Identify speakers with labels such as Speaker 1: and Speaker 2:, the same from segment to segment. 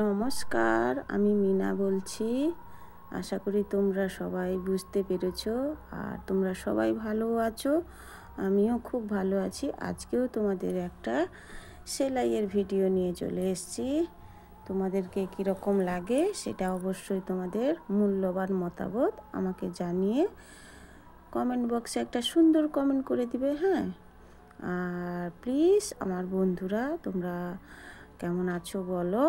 Speaker 1: নমস্কার, আমি মিনা বলছি। আশা করি তোমরা সবাই বুঝতে পেরেছো আর তোমরা সবাই ভালো আছো। আমিও খুব ভালো আছি। আজকেও তোমাদের একটা সেলাইয়ের ভিডিও নিয়ে চলে এসেছি। তোমাদেরকে কীরকম লাগে সেটা অবশ্যই তোমাদের মূল্যবান মতামত আমাকে জানিয়ে কমেন্ট বক্সে একটা সুন্দর কমেন্ট করে দিবে। হ্যাঁ, আর প্লিজ আমার বন্ধুরা তোমরা কেমন আছো বলো।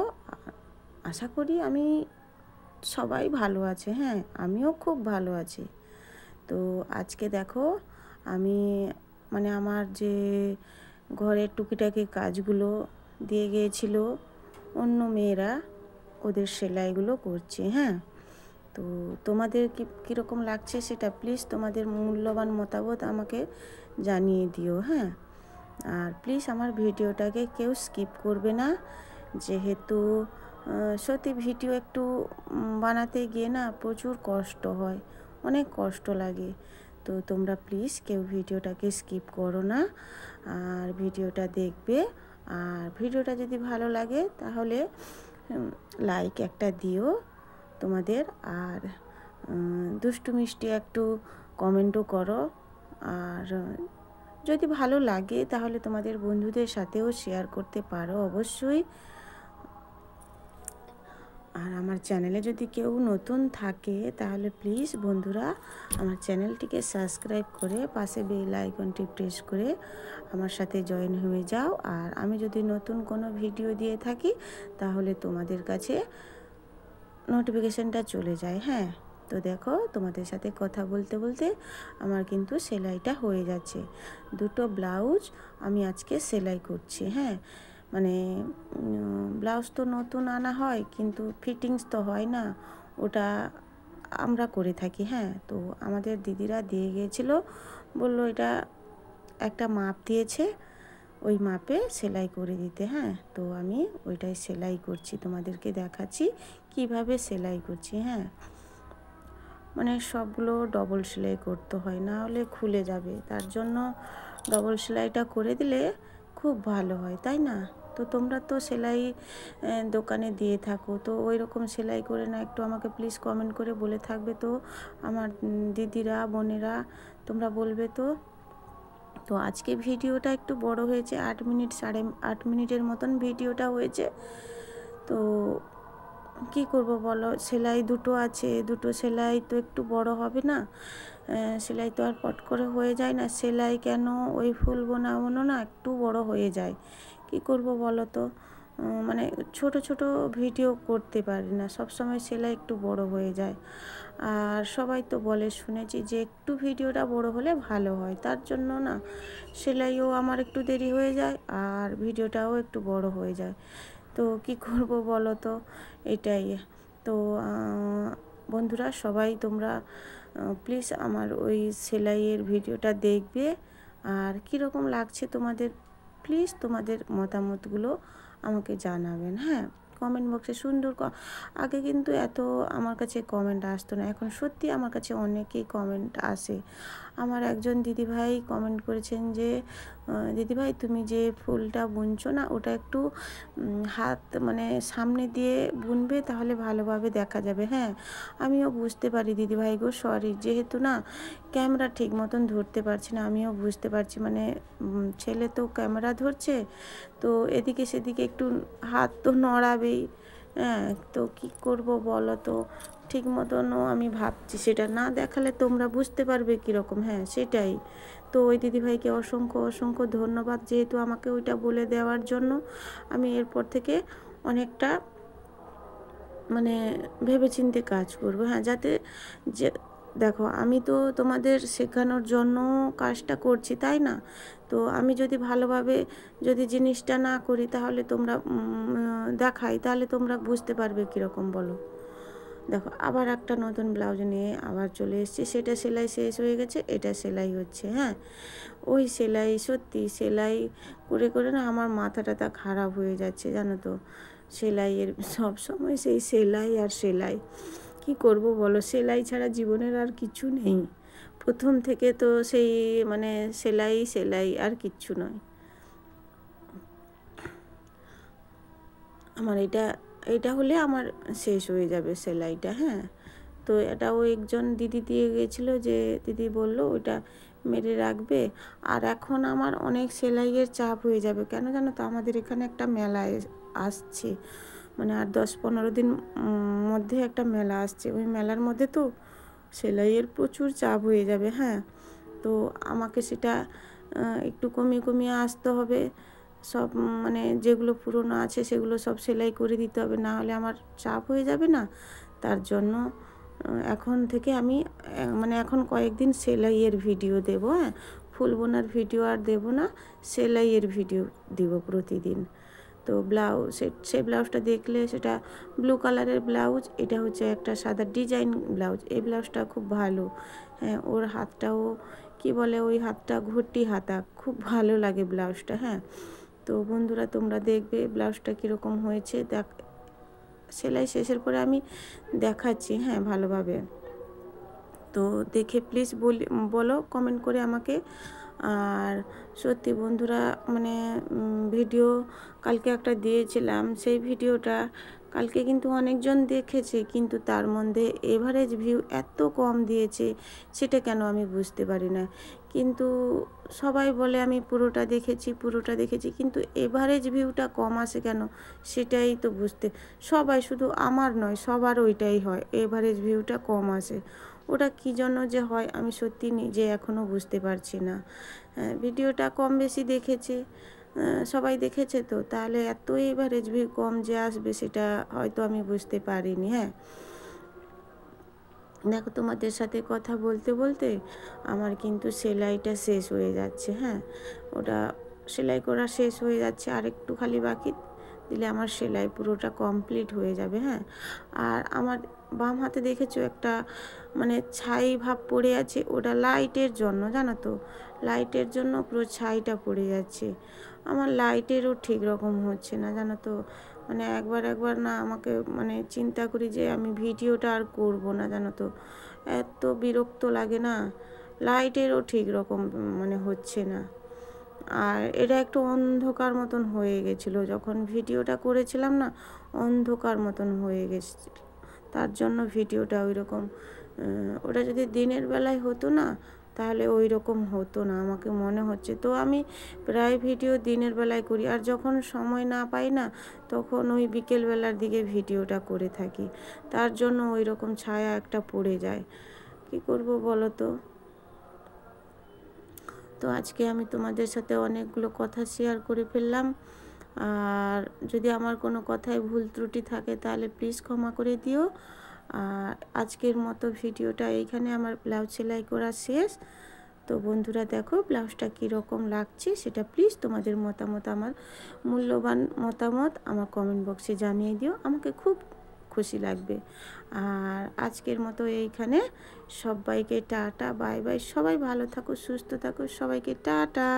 Speaker 1: আশা করি আমি সবাই ভালো আছে। হ্যাঁ, আমিও খুব ভালো আছি। তো আজকে দেখো আমি আমার যে ঘরের টুকিটাকি কাজগুলো দিয়ে গিয়েছিল অন্য মেয়েরা, ওদের সেলাইগুলো করছে। হ্যাঁ, তো তোমাদের কীরকম লাগছে সেটা প্লিজ তোমাদের মূল্যবান মতামত আমাকে জানিয়ে দিও। হ্যাঁ, আর প্লিজ আমার ভিডিওটাকে কেউ স্কিপ করবে না, যেহেতু সত্যি ভিডিও একটু বানাতে গিয়ে না প্রচুর কষ্ট হয়, অনেক কষ্ট লাগে। তো তোমরা প্লিজ কেউ ভিডিওটাকে স্কিপ করো না, আর ভিডিওটা দেখবে। আর ভিডিওটা যদি ভালো লাগে তাহলে লাইক একটা দিও তোমাদের, আর দুষ্টু মিষ্টি একটু কমেন্টও করো। আর যদি ভালো লাগে তাহলে তোমাদের বন্ধুদের সাথেও শেয়ার করতে পারো অবশ্যই। আর আমার চ্যানেলে যদি কেউ নতুন থাকে তাহলে প্লিজ বন্ধুরা আমার চ্যানেলটিকে সাবস্ক্রাইব করে পাশে বেল আইকনটি প্রেস করে আমার সাথে জয়েন হয়ে যাও। আর আমি যদি নতুন কোনো ভিডিও দিয়ে থাকি তাহলে তোমাদের কাছে নোটিফিকেশানটা চলে যায়। হ্যাঁ, তো দেখো তোমাদের সাথে কথা বলতে বলতে আমার কিন্তু সেলাইটা হয়ে যাচ্ছে। দুটো ব্লাউজ আমি আজকে সেলাই করছি। হ্যাঁ, ব্লাউজ তো নতুন আনা হয় কিন্তু ফিটিংস তো হয় না, ওটা আমরা করে থাকি। হ্যাঁ, তো আমাদের দিদিরা দিয়ে গিয়েছিলো, বললো এটা একটা মাপ দিয়েছে, ওই মাপে সেলাই করে দিতে। হ্যাঁ, তো আমি ওইটাই সেলাই করছি, তোমাদেরকে দেখাচ্ছি কিভাবে সেলাই করছি। হ্যাঁ, সবগুলো ডবল সেলাই করতে হয়, না হলে খুলে যাবে, তার জন্য ডবল সেলাইটা করে দিলে খুব ভালো হয়, তাই না? তো তোমরা তো সেলাই দোকানে দিয়ে থাকো, তো ওই রকম সেলাই করে না একটু আমাকে প্লিজ কমেন্ট করে বলে থাকবে তো আমার দিদিরা বোনেরা, তোমরা বলবে তো। তো আজকে ভিডিওটা একটু বড় হয়েছে, 8 মিনিট 8.5 মিনিটের মতন ভিডিওটা হয়েছে। তো কি করব বলো, সেলাই দুটো আছে, দুটো সেলাই তো একটু বড় হবে না? সেলাই তো আর পট করে হয়ে যায় না, সেলাই কেন ওই ফুল বোনানো না একটু বড় হয়ে যায়। কি করব বলো তো, ছোট ছোট ভিডিও করতে পারি না, সব সময় সেলাই একটু বড় হয়ে যায়। আর সবাই তো বলে, শুনেছি যে একটু ভিডিওটা বড় হলে ভালো হয়, তার জন্য না সেলাইও আমার একটু দেরি হয়ে যায় আর ভিডিওটাও একটু বড় হয়ে যায়। তো কি করব বলো তো, এটাই। তো বন্ধুরা সবাই তোমরা প্লিজ আমার ওই সেলাইয়ের ভিডিওটা দেখবে, আর কীরকম লাগছে তোমাদের প্লিজ তোমাদের মতামতগুলো আমাকে জানাবেন। হ্যাঁ, কমেন্ট বক্সে সুন্দর আগে কিন্তু এত আমার কাছে কমেন্ট আসতো না, এখন সত্যি আমার কাছে অনেকেই কমেন্ট আসে। আমার একজন দিদিভাই কমেন্ট করেছেন যে দিদিভাই তুমি যে ফুলটা বুনছো না ওটা একটু হাত সামনে দিয়ে বুনবে, তাহলে ভালোভাবে দেখা যাবে। হ্যাঁ, আমিও বুঝতে পারি দিদিভাই গো, সরি, যেহেতু না ক্যামেরা ঠিক মতন ধরতে পারছি না, আমিও বুঝতে পারছি, ছেলে তো ক্যামেরা ধরছে, তো এদিকে সেদিকে একটু হাত তো নড়াবেই। হ্যাঁ, তো কী করব বলো তো, ঠিক মতনও আমি ভাবছি, সেটা না দেখালে তোমরা বুঝতে পারবে কীরকম। হ্যাঁ, সেটাই। তো ওই দিদিভাইকে অসংখ্য অসংখ্য ধন্যবাদ, যেহেতু আমাকে ওইটা বলে দেওয়ার জন্য। আমি এরপর থেকে অনেকটা ভেবেচিন্তে কাজ করব। হ্যাঁ, যাতে যে দেখো আমি তো তোমাদের শেখানোর জন্য কাজটা করছি, তাই না? তো আমি যদি ভালোভাবে যদি জিনিসটা না করি তাহলে তোমরা দেখাই, তাহলে তোমরা বুঝতে পারবে কীরকম বলো। দেখো আবার একটা নতুন ব্লাউজ নিয়ে আবার চলে এসেছি, সেটা সেলাই শেষ হয়ে গেছে, এটা সেলাই হচ্ছে। হ্যাঁ, ওই সেলাই সত্যি সেলাই করে করে না আমার মাথা টাথা খারাপ হয়ে যাচ্ছে, জানো তো। সেলাইয়ের সব সময় সেই সেলাই আর সেলাই, কি করব বলো, সেলাই ছাড়া জীবনের আর কিছু নেই। প্রথম থেকে তো সেই সেলাই সেলাই আর কিচ্ছু নয়। আমার এটা এটা হলে আমার শেষ হয়ে যাবে সেলাইটা। হ্যাঁ, তো এটাও একজন দিদি দিয়ে গেছিলো, যে দিদি বলল ওইটা মেরে রাখবে। আর এখন আমার অনেক সেলাইয়ের চাপ হয়ে যাবে, কেন জানো তো, আমাদের এখানে একটা মেলা আসছে, মানে আর 10-15 দিন মধ্যে একটা মেলা আসছে। ওই মেলার মধ্যে তো সেলাইয়ের প্রচুর চাপ হয়ে যাবে। হ্যাঁ, তো আমাকে সেটা একটু কমিয়ে কমিয়ে আসতে হবে। সব মানে যেগুলো পুরনো আছে সেগুলো সব সেলাই করে দিতে হবে, না হলে আমার চাপ হয়ে যাবে না। তার জন্য এখন থেকে আমি মানে এখন কয়েকদিন সেলাইয়ের ভিডিও দেবো। হ্যাঁ, ফুল বোনার ভিডিও আর দেবো না, সেলাইয়ের ভিডিও দেবো প্রতিদিন। তো ব্লাউজ, সে ব্লাউজটা দেখলে, সেটা ব্লু কালারের ব্লাউজ, এটা হচ্ছে একটা সাদা ডিজাইন ব্লাউজ। এই ব্লাউজটা খুব ভালো। হ্যাঁ, ওর হাতটাও কি বলে, ওই হাতটা ঘটি হাতা, খুব ভালো লাগে ব্লাউজটা। হ্যাঁ, তো বন্ধুরা তোমরা দেখবে ব্লাউজটা কীরকম হয়েছে। সেলাই শেষের পরে আমি দেখাচ্ছি, হ্যাঁ, ভালোভাবে। তো দেখে প্লিজ বলো কমেন্ট করে আমাকে। আর সত্যি বন্ধুরা, মানে ভিডিও কালকে একটা দিয়েছিলাম, সেই ভিডিওটা কালকে কিন্তু অনেকজন দেখেছে, কিন্তু তার মধ্যে এভারেজ ভিউ এত কম দিয়েছে, সেটা কেন আমি বুঝতে পারি না। কিন্তু সবাই বলে আমি পুরোটা দেখেছি, কিন্তু এভারেজ ভিউটা কম আসে কেন, সেটাই তো বুঝতে, সবাই, শুধু আমার নয়, সবার ওইটাই হয়, এভারেজ ভিউটা কম আসে। ওটা কী জন্য যে হয় আমি সত্যি নিজে এখনও বুঝতে পারছি না। ভিডিওটা কম বেশি দেখেছে, সবাই দেখেছে, তো তাহলে এত এভারেজ ভিউ কম যে আসবে সেটা হয়তো আমি বুঝতে পারিনি। হ্যাঁ, দেখো তোমাদের সাথে কথা বলতে বলতে আমার কিন্তু সেলাইটা শেষ হয়ে যাচ্ছে। হ্যাঁ, ওটা সেলাই করা শেষ হয়ে যাচ্ছে, আর একটু খালি বাকি দিলে আমার সেলাই পুরোটা কমপ্লিট হয়ে যাবে। হ্যাঁ, আর আমার বাম হাতে দেখেছো একটা মানে ছাই ভাব পড়ে আছে, ওটা লাইটের জন্য, জানো তো, লাইটের জন্য পুরো ছাইটা পড়ে যাচ্ছে। আমার লাইটেরও ঠিক রকম হচ্ছে না, জানো তো, মানে একবার না আমাকে মানে চিন্তা করি যে আমি ভিডিওটা আর করব না, জানো তো, এত বিরক্ত লাগে না, লাইটেরও ঠিক রকম মানে হচ্ছে না। আর এটা একটু অন্ধকার মতন হয়ে গেছিলো, যখন ভিডিওটা করেছিলাম না, অন্ধকার মতন হয়ে গেছে, তার জন্য ভিডিওটা ওই রকম, ওটা যদি দিনের বেলায় হতো না তাহলে ওই রকম হতো না আমাকে মনে হচ্ছে। তো আমি প্রায় ভিডিও দিনের বেলায় করি, আর যখন সময় না পাই না তখন ওই বিকেলবেলার দিকে ভিডিওটা করে থাকি, তার জন্য ওই রকম ছায়া একটা পড়ে যায়। কি করব বলো তো। তো আজকে আমি তোমাদের সাথে অনেকগুলো কথা শেয়ার করে ফেললাম, আর যদি আমার কোনো কথায় ভুল ত্রুটি থাকে তাহলে প্লিজ ক্ষমা করে দিও। আর আজকের মতো ভিডিওটা এইখানে আমার ব্লাউজ সেলাই করা শেষ। তো বন্ধুরা দেখো ব্লাউজটা কীরকম লাগছে সেটা প্লিজ তোমাদের মতামত, আমার মূল্যবান মতামত আমার কমেন্ট বক্সে জানিয়ে দিও, আমাকে খুব খুশি লাগবে। আর আজকের মতো এইখানে সবাইকে টাটা, বাই বাই, সবাই ভালো থাকো, সুস্থ থাকো, সবাইকে টাটা।